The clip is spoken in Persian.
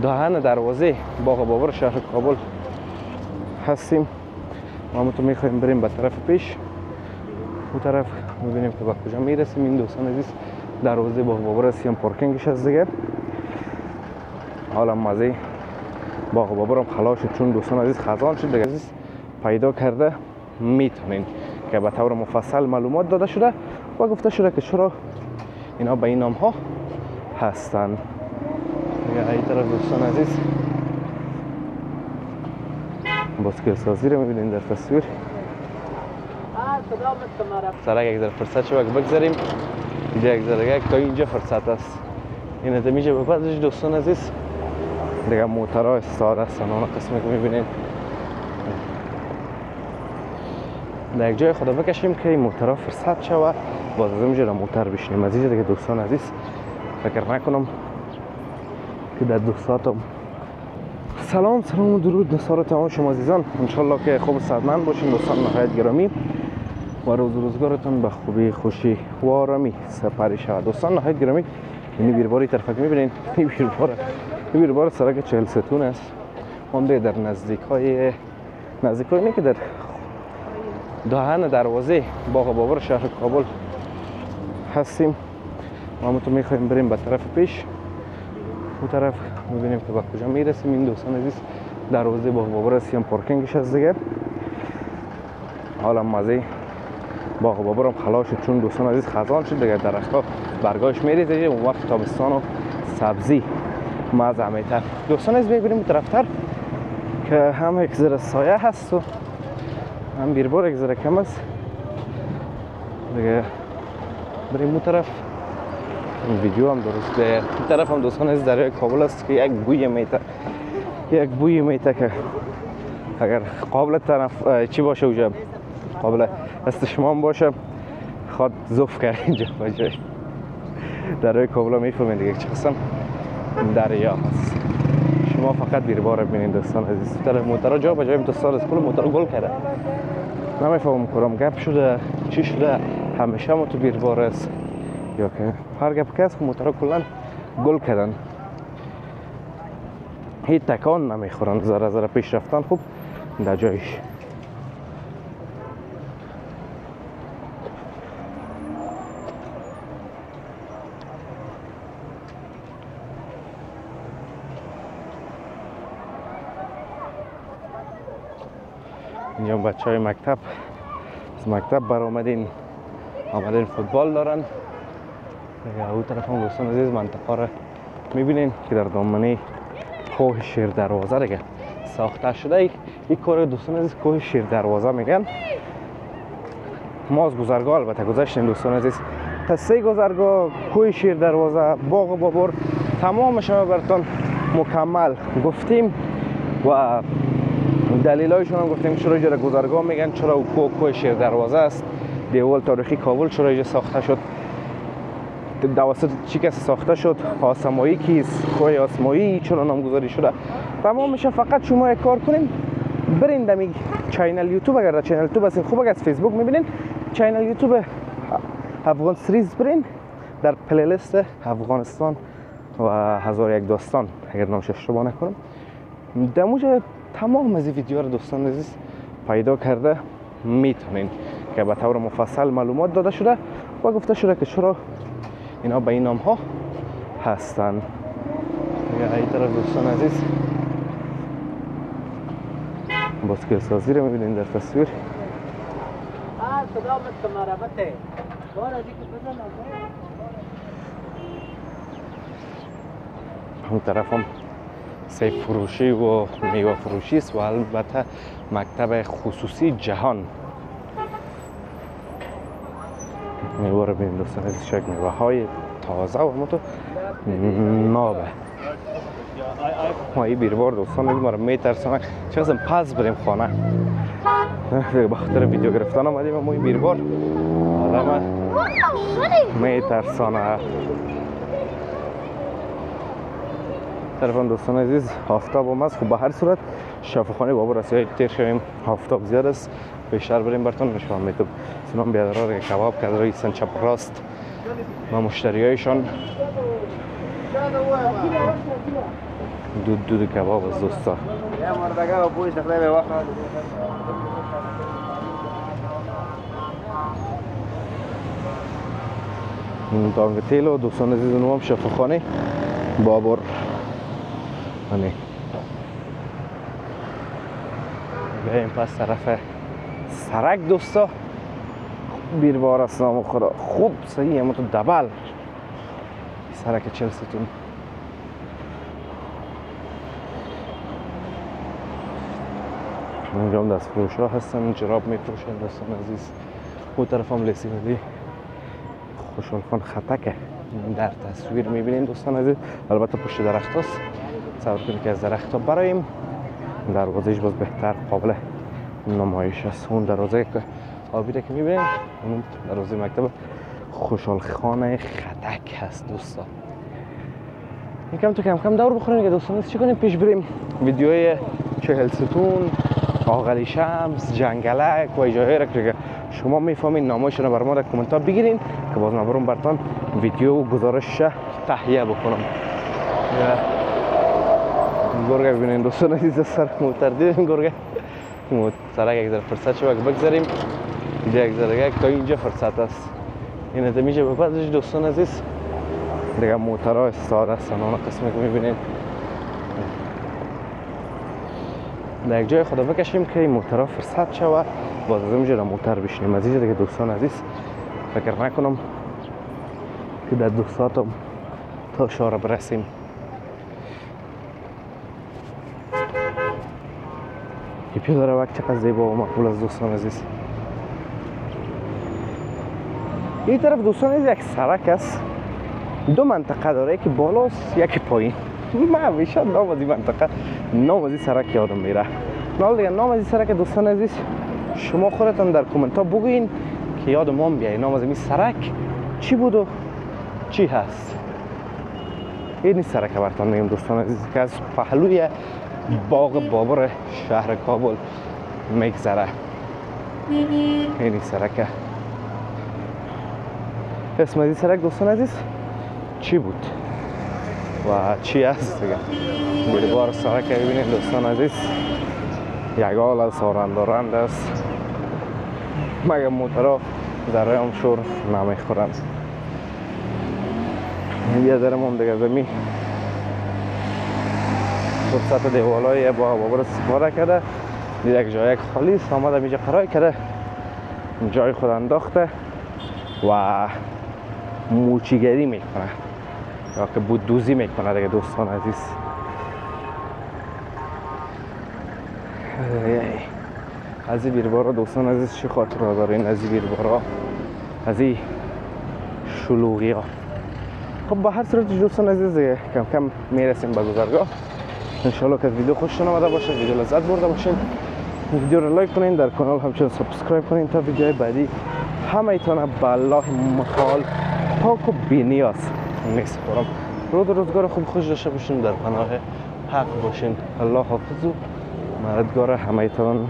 دهن دروازه باغ بابر شهر کابل هستیم. ما تو میخوایم بریم به طرف پیش. اون طرف میبینیم که به کجا میرسیم. این دوستان عزیز دروازه باغ بابر است، هم پارکینگش هست دیگه. حالا مزه باغ بابر هم خلاص شد چون دوستان عزیز خزان شد دیگه. عزیز پیدا کرده میتونین که به طور مفصل معلومات داده شده و گفته شده که چرا اینا به این نام ها هستن. این طرف دوستان عزیز باسکل سازی رو میبینید در تصویر. سرک یک ذره فرصت شو بگذاریم اینجا یک ذره تا اینجا فرصت است. این از میشه به بعدش دوستان عزیز دیگه موترها استاد هستن. اون قسمی که میبینید در یک جای خدا بکشیم که این موترها فرصت شوه باز از اینجا موتر بشنیم. از اینجا دیگه دوستان عزیز فکر نکنم که در 2 ساعت هم. سلام و درود به تمام شما عزیزان. انشالله که خوب صحتمند باشین دوستان نهایت گرامی و روزگارتون به خوبی خوشی و آرامی سپری شود. دوستان نهایت گرامی این بیرباری طرف که میبینید این بیربار سرک 40 ستون است. ما در نزدیک های نه که در دهن دروازه باغ بابر شهر کابل هستیم. ما تو میخوایم بریم به طرف پیش. اون طرف میبینیم که به کجا میرسیم. این دوستان عزیز دروازه باغ بابر است، هم پارکینگش هست دیگه. حالا مزه باغ بابر هم خلاص شد چون دوستان عزیز خزان شد دیگه. درخت‌ها برگاش میریزه اون وقت تابستان و سبزی مزه میتر. دوستان عزیز بریم طرفتر که هم یک ذره سایه هست و هم بیربار یک ذره کم است دیگه. بریم اون طرف. این ویدیو هم درسته. این طرف هم دوستان عزیز دریای کابل است که یک بوی میته که اگر قابل چی باشه اونجا قابل استشمام باشه خواد زوف کرد اینجا باشه. دریای کابل میفهمید دیگه چه قسم دریا هست. شما فقط بیربار ببینید دوستان عزیز. طرف موتورا جا به جای امتصال از کل موتور گل کرده. نمیفهمم کدام گپ شده چی شده همیشه ما تو بیربار است یا که هر گپ که است موتورا کلا گل کردن. هیچ تکان نمیخورن. ذره پیش رفتن خوب در جایش. اینجا بچه های مکتب از مکتب برآمدین فوتبال دارن. اون طرف هم دوستان عزیز منطقه را میبینین که در دامنه کوه شیر دروازه دیگه ساخته شده. این کار دوستان عزیز کوه شیر دروازه میگن. ما از گذرگاه البته گذشتیم دوستان عزیز. قصه گذرگاه، کوه شیر دروازه، باغ بابر تمامش ما براتون مکمل گفتیم و دلیلایشون هم گفتیم چرا اینجا گذرگاه میگن، چرا کوه شیر دروازه است، دیوال تاریخی کابل چرا اینجا ساخته شد، توسط چی کسی ساخته شد، آسمایی کیست، کوه آسمایی چرا نامگذاری شده. تمامش فقط شما یک کار کنین برین دمی چینل یوتیوب، اگر در چینل یوتیوب هستین خوب، اگر از فیسبوک میبینین چینل یوتیوب افغان سریز برین در پلیلیست افغانستان و 1001 داستان اگر نامش اشتباه نکنم دموجه تمام از این ویدیوها رو دوستان عزیز پیدا کرده میتونین که به طور مفصل معلومات داده شده و گفته شده که چرا اینا به این نام ها هستن. این طرف دوستان عزیز باسکل سازی رو میبینید در تصویر. اون طرف هم سیب فروشی و میوه فروشی است و البته مکتب خصوصی جهان. میوه رو ببینید دوستان عزیز، شاید میوه های تازه و همونطور نابه. ما این بیربار دوستان عزیز ما رو میترسانه چه قسم پس بریم خانه به خاطر ویدیو گرفتن آمدیم. ما این بیربار آدم میترسانه. طرفان دوستان عزیز آفتاب هم است. خب به هر صورت شفاخانه بابر است تیر شویم، آفتاب زیاد است، بیشتر بریم براتون نشون میدم. سنان بیادرها رو کباب کرده ایستن چپ راست و مشتریایشان دود کباب است دوستا. یا مردگه و پویش دخله به وقت این تانگتیل و دوستان عزیز اونو هم شفاخانه بابر هنه بیاییم پس طرف سرک دوستا. بیروار است نام خدا خوب صحیح همون تو دبل سرک 40 ستون. اینجا هم دست فروش ها هستن، جراب می فروشن دوستان عزیز. اون طرف هم لیسی ولی خوشحال خان خطکه در تصویر میبینین دوستان عزیز. البته پشت درخت هست، تصور کنید که از درخت ها برایم. دروازهش باز بهتر قابل نمایش است. اون دروازه که آبی که میبینین اون دروازه مکتب خوشحال خان خطک هست دوستان. یکم تو کم کم دور بخوریم که دوستان عزیز چی کنیم پیش بریم ویدیوی 40 ستون، آقلی شمس، جنگلک و جاهای را که شما میفهمین نامایشون رو بر ما در کامنت ها بگیرین که باز من برام براتون ویدیو و گزارش تهیه بکنم. گرگه ببینین دوستان عزیز سر موتر دیدین گرگه سرک یک ذره فرصت شو بگذاریم اینجا یک ذره تا اینجا فرصت است. این از میشه به بعدش دوستان عزیز دیگه موترها استاده هستن. اون قسمی که میبینین در یک جای خدا بکشیم که این موترها فرصت شوه باز از اینجا موتر بشنیم. از اینجا دیگه دوستان عزیز فکر نکنم که در 2 ساعت هم تا شاره برسیم. این پیاده رو چقدر زیبا و مقبول از دوستان عزیز. این طرف دوستان عزیز یک سرک است، 2 منطقه داره، یکی بالاست یکی پایین. من همیشه نام از این منطقه نام از این سرک یادم میره. حالا دیگه نام از این سرک دوستان عزیز شما خودتون در کامنت ها بگوین که یاد ما بیاین نام از این سرک چی بود و چی هست. این سرک براتون میگم دوستان عزیز که از پهلوی باغ بابر شهر کابل میگذره. این سرک اسم از این سرک دوستان عزیز چی بود و چی هست دیگه. بیروار سرک ببینید دوستان عزیز یگال از سارندارند است مگه موترها ذره هم شور نمیخورند. یه ذره هم دیگه زمین فرصت دیوالای با بابر استفاده کرده. یک جای خالی است آمده اینجا قرار کرده جای خود انداخته و موچیگری میکنه یا که بودوزی میکنه دیگه دوستان عزیز. از این بیروارا دوستان عزیز چی خاطر ها دارین از این بیروارا از این شلوغی ها. خب به هر صورت دوستان عزیز کم کم میرسیم به گذرگاه. انشالله که ویدیو خوشتون آمده باشه، ویدیو لذت برده باشین. ویدیو رو لایک کنین، در کانال همچنین سابسکرایب کنین تا ویدیوهای بعدی همه ایتونه به الله متعال پاک و بی‌نیاز میسپارم. روزگار خوب خوش داشته باشین، در پناه حق باشین. الله حافظ و مددگار همه ایتون.